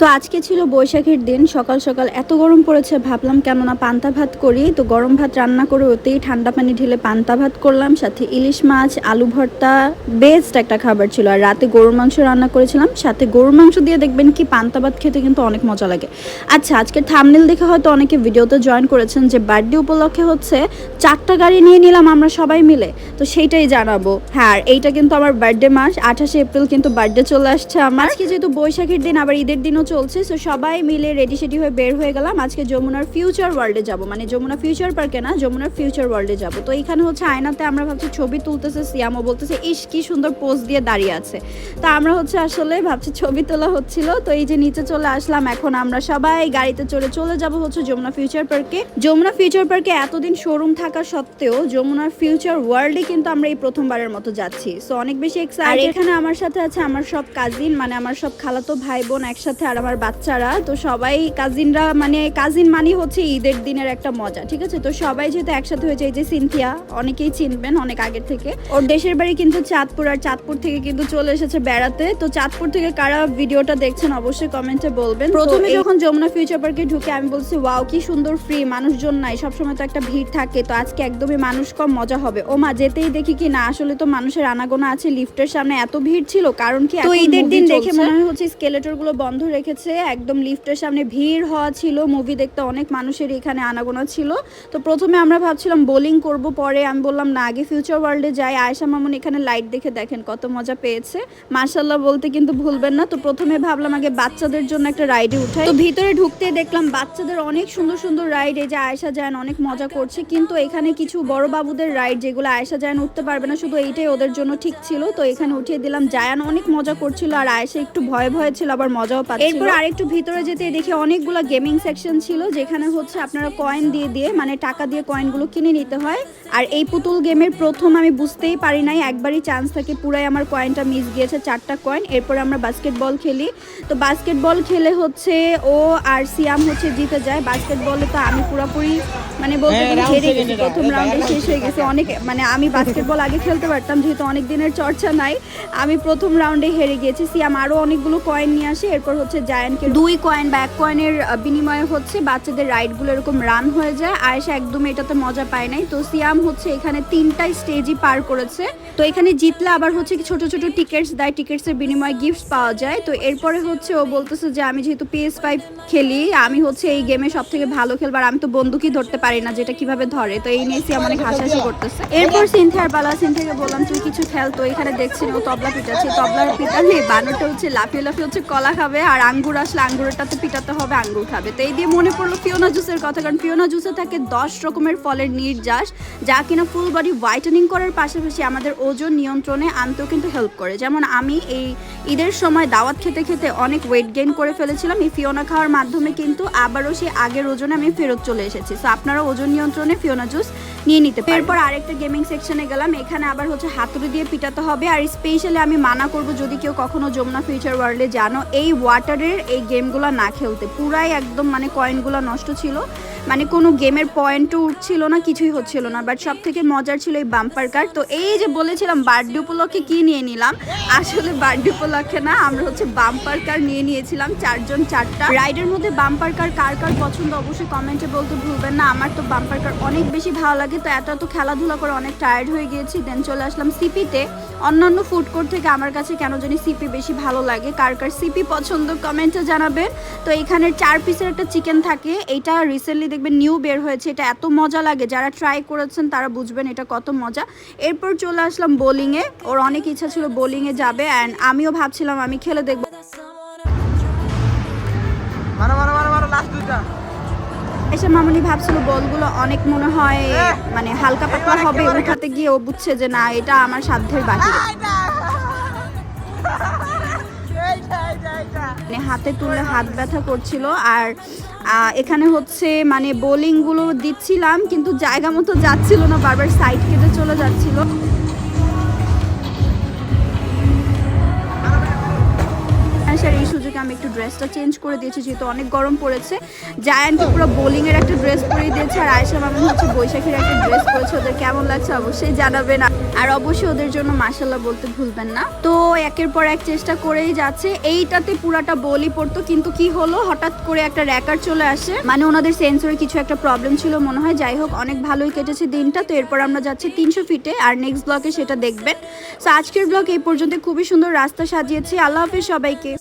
তো আজকে ছিল বৈশাখের দিন, সকাল সকাল এত গরম পড়েছে, ভাবলাম কেননা পান্তা ভাত করি। তো গরম ভাত রান্না করে ওতেই ঠান্ডা পানি ঢেলে পান্তা ভাত করলাম, সাথে ইলিশ মাছ, আলু ভর্তা, বেস্ট একটা খাবার ছিল। আর রাতে গরুর মাংস রান্না করেছিলাম, সাথে গরুর মাংস দিয়ে দেখবেন কি পান্তা ভাত খেতে কিন্তু অনেক মজা লাগে। আচ্ছা, আজকের থাম্বনেল দেখে হয়তো অনেকে ভিডিওতে জয়েন করেছেন যে বার্থডে উপলক্ষে হচ্ছে 4টা গাড়ি নিয়ে নিলাম আমরা সবাই মিলে, তো সেইটাই জানাবো। হ্যাঁ, এইটা কিন্তু আমার বার্থডে মাস, 28শে এপ্রিল কিন্তু বার্থডে চলে আসছে আমার। আজকে যেহেতু বৈশাখের দিন, আবার ঈদের দিনও চলছে, তো সবাই মিলে রেডি সেডি হয়ে বের হয়ে গেলাম। আজকে যমুনার ফিউচার ওয়ার্ল্ডে যাব, মানে যমুনা ফিউচার পার্কে না, যমুনার ফিউচার ওয়ার্ল্ডে যাব। তো এইখানে হচ্ছে আয়নাতে আমরা ভাবছি ছবি তুলতেছে, সিয়ামও বলতেছে ইস কি সুন্দর পোজ দিয়ে দাঁড়িয়ে আছে। তো আমরা হচ্ছে আসলে ভাবছি ছবি তোলা হচ্ছিল। তো এই যে নিচে চলে আসলাম, এখন আমরা সবাই গাড়িতে চলে যাব হচ্ছে যমুনা ফিউচার পার্কে। যমুনা ফিউচার পার্কে এতদিন শোরুম থাকা সত্ত্বেও যমুনার ফিউচার ওয়ার্ল্ডে কিন্তু আমরা এই প্রথমবারের মতো যাচ্ছি, সো অনেক বেশি এক্সাইটেড। আর এখানে আমার সাথে আছে আমার সব কাজিন, মানে আমার সব খালাতো ভাই বোন একসাথে, আর আমার বাচ্চারা। তো সবাই কাজিনরা, মানে কাজিন মানে হচ্ছে ঈদের দিনের একটা মজা, ঠিক আছে। তো সবাই যেহেতু একসাথে হয়েছে, এই যে সিনথিয়া, অনেকেই চিনবেন অনেক আগের থেকে, ওর দেশের বাড়ি কিন্তু চাঁদপুর, আর চাঁদপুর থেকে কিন্তু চলে এসেছে বেড়াতে। তো চাঁদপুর থেকে কারা ভিডিওটা দেখছেন অবশ্যই কমেন্টে বলবেন। প্রথমে যখন যমুনা ফিউচার পার্কে ঢুকে আমি বলছি ওয়াও কি সুন্দর, ফ্রি, মানুষজন নাই, সবসময় তো একটা ভিড় থাকে, তো আজকে একদমই মানুষ কম, মজা হবে। ও মা, যেতেই দেখি কি না আসলে তো মানুষের আনাগোনা আছে। লিফটের সামনে এত ভিড় ছিল, কারণ কি তো ঈদের দিন দেখে মনে হয় হচ্ছে স্কেলেটর গুলো বন্ধ রেখেছে, একদম লিফটের সামনে ভিড় হওয়া ছিল। মুভি দেখতে অনেক মানুষের এখানে আনাগোনা ছিল। তো প্রথমে আমরা ভাবছিলাম বোলিং করব, পরে আমি বললাম না, আগে ফিউচার ওয়ার্ল্ডে যাই। আয়েশা মামুন এখানে লাইট দেখে দেখেন কত মজা পেয়েছে, মাশাআল্লাহ বলতে কিন্তু ভুলবেন না। তো প্রথমে ভাবলাম আগে বাচ্চাদের জন্য একটা রাইডে উঠাই। তো ভিতরে ঢুকতে দেখলাম বাচ্চাদের অনেক সুন্দর সুন্দর রাইড, এই যে আয়েশা জায়ান অনেক মজা করছে। কিন্তু এখানে কিছু বড় বাবুদের রাইড যেগুলো আয়েশা জায়ান উঠতে পারবে না, শুধু এইটাই ওদের জন্য ঠিক ছিল। তো এখানে উঠিয়ে দিলাম, জায়ান অনেক মজা করছিল, আর আয়েশা একটু ভয়ে ভয়ে ছিল, আবার মজাও পাচ্ছিল। এরপর আরেকটু ভিতরে যেতে দেখি অনেকগুলো গেমিং সেকশন ছিল, যেখানে হচ্ছে আপনারা কয়েন দিয়ে মানে টাকা দিয়ে কয়েনগুলো কিনে নিতে হয়। আর এই পুতুল গেমের প্রথম আমি বুঝতেই পারি নাই, একবারই চান্স থাকে, পুরাই আমার কয়েনটা মিস গিয়েছে, 4টা কয়েন। এরপর আমরা বাস্কেটবল খেলি। তো বাস্কেটবল খেলে হচ্ছে ও আর সিয়াম হচ্ছে জিতে যায়। বাস্কেটবলে তো আমি পুরোপুরি মানে বলতে গেলে হেরে গেছি, প্রথম রাউন্ডে শেষ হয়ে গেছে। অনেক মানে আমি বাস্কেটবল আগে খেলতে পারতাম, যেহেতু অনেক দিনের চর্চা নাই, আমি প্রথম রাউন্ডে হেরে গিয়েছি। সিয়াম আরও অনেকগুলো কয়েন নিয়ে আসে। এরপর হচ্ছে জায়ান্টকে 2 কয়েন বা 1 কয়েনের বিনিময়ে হচ্ছে বাচ্চাদের রাইডগুলো এরকম রান হয়ে যায়। আয়েশা একদম এটাতে মজা পায় নাই। তো সিয়াম হচ্ছে এখানে 3টা স্টেজই পার করেছে। তো এখানে জিতলে আবার হচ্ছে ছোট ছোট টিকেটস দেয়, টিকেটসের বিনিময়ে গিফটস পাওয়া যায়। তো এরপরে হচ্ছে ও বলতেছে যে আমি যেহেতু PS5 খেলি, আমি হচ্ছে এই গেমে সব থেকে ভালো খেলবার, আমি তো বন্দুকই ধরতে পারি না, যেটা কিভাবে ধরে। তো এই নিয়ে সিয়াম অনেক হাসাহাসি করতেছে। এরপর সিনথিয়ার পালা, সিনথিয়াকে বললাম তুই কিছু খেল। তো এখানে দেখছি ও তবলা পিটাচ্ছে, তবলার পিটালে বানরটা হচ্ছে লাফিয়ে লাফিয়ে হচ্ছে কলা খাবে, আর আঙ্গুর আসলে আঙ্গুরটাতে পিটাতে হবে, আঙ্গুর খাবে। তো এই দিয়ে মনে পড়লো ফিওনা জুসের কথা, কারণ ফিওনা জুসে থাকে 10 রকমের ফলের নির্যাস, যা কিনা ফুল বডি হোয়াইটেনিং করার পাশাপাশি আমাদের ওজন নিয়ন্ত্রণে আনতেও কিন্তু হেল্প করে। যেমন আমি এই ঈদের সময় দাওয়াত খেতে খেতে অনেক ওয়েট গেইন করে ফেলেছিলাম, এই ফিওনা খাওয়ার মাধ্যমে কিন্তু আবারও সেই আগের ওজনে আমি ফেরত চলে এসেছি। সো আপনারা ওজন নিয়ন্ত্রণে ফিওনা জুস নিয়ে নিতে পারেন। এরপর আরেকটা গেমিং সেকশনে গেলাম, এখানে আবার হচ্ছে হাতুড়ি দিয়ে পিটাতে হবে। আর স্পেশালি আমি মানা করব, যদি কেউ কখনো যমুনা ফিউচার ওয়ার্ল্ডে জানো, এই ওয়াটারের এই গেমগুলো না খেলতে। পুরাই একদম মানে কয়েনগুলো নষ্ট ছিল, মানে কোনো গেমের পয়েন্টও উঠছিল না, কিছুই হচ্ছিল না। বাট সব থেকে মজার ছিল এই বাম্পার কার। তো এই যে বলেছিলাম বার্থডে উপলক্ষে কি নিয়ে নিলাম, আসলে বার্থডে উপলক্ষে না, আমরা হচ্ছে বাম্পার কার নিয়ে নিয়েছিলাম 4 জন 4টা। রাইডের মধ্যে বাম্পার কার কার কার পছন্দ অবশ্যই কমেন্টে বলতে ভুলবেন না। আমার তো বাম্পার কার অনেক বেশি ভালো লাগে। তো এত খেলাধুলা করে অনেক টায়ার্ড হয়ে গিয়েছি, দেন চলে আসলাম সিপিতে। অন্যান্য ফুড কোর্ট থেকে আমার কাছে কেন জানি সিপি বেশি ভালো লাগে। কার কার সিপি পছন্দ কমেন্টে জানাবেন। তো এখানের 4 পিসের একটা চিকেন থাকে, এইটা রিসেন্টলি দেখবেন নিউ বের হয়েছে, এটা এত মজা লাগে, যারা ট্রাই করেছেন তারা বুঝবেন এটা কত মজা। এরপর চলে আসলাম বোলিংয়ে, ওর অনেক ইচ্ছা ছিল বোলিংয়ে যাবে, অ্যান্ড আমিও ভাবছিলাম আমি খেলে দেখবো। এসে মামুনি ভাবছিল বলগুলো অনেক মনে হয় মানে হালকা পাতলা হবে, উঠাতে গিয়ে ও বুঝছে যে না, এটা আমার সাধ্যের বাহিরে। মানে হাতে তুললে হাত ব্যথা করছিল। আর এখানে হচ্ছে মানে বোলিংগুলো দিচ্ছিলাম, কিন্তু জায়গা মতো যাচ্ছিল না, বারবার সাইড কেটে চলে যাচ্ছিল। এই সুযোগে থেকে আমি একটু ড্রেসটা চেঞ্জ করে দিয়েছি যেহেতু অনেক গরম পড়েছে। জায়ান্টকে পুরো বোলিং এর একটা ড্রেস পরিয়ে দিয়েছে আর আয়েশা মামুন হচ্ছে বৈশাখীর একটা ড্রেস পরেছে। ওদের কেমন লাগছে অবশ্যই জানাবেন আর অবশ্যই ওদের জন্য মাশাআল্লাহ বলতে ভুলবেন না। তো একের পর এক চেষ্টা করেই যাচ্ছে। এইটাতে পুরাটা বলই পড়তো কিন্তু কি হলো হঠাৎ করে একটা র্যাকার চলে আসে, মানে ওনাদের সেন্সরে কিছু একটা প্রবলেম ছিল মনে হয়। যাই হোক অনেক ভালোই কেটেছে দিনটা। তো এরপর আমরা যাচ্ছি 300 ফিটে আর নেক্সট ব্লগে সেটা দেখবেন। সো আজকের ব্লগ এই পর্যন্ত। খুবই সুন্দর রাস্তা সাজিয়েছি। আল্লাহ হাফেজ সবাইকে।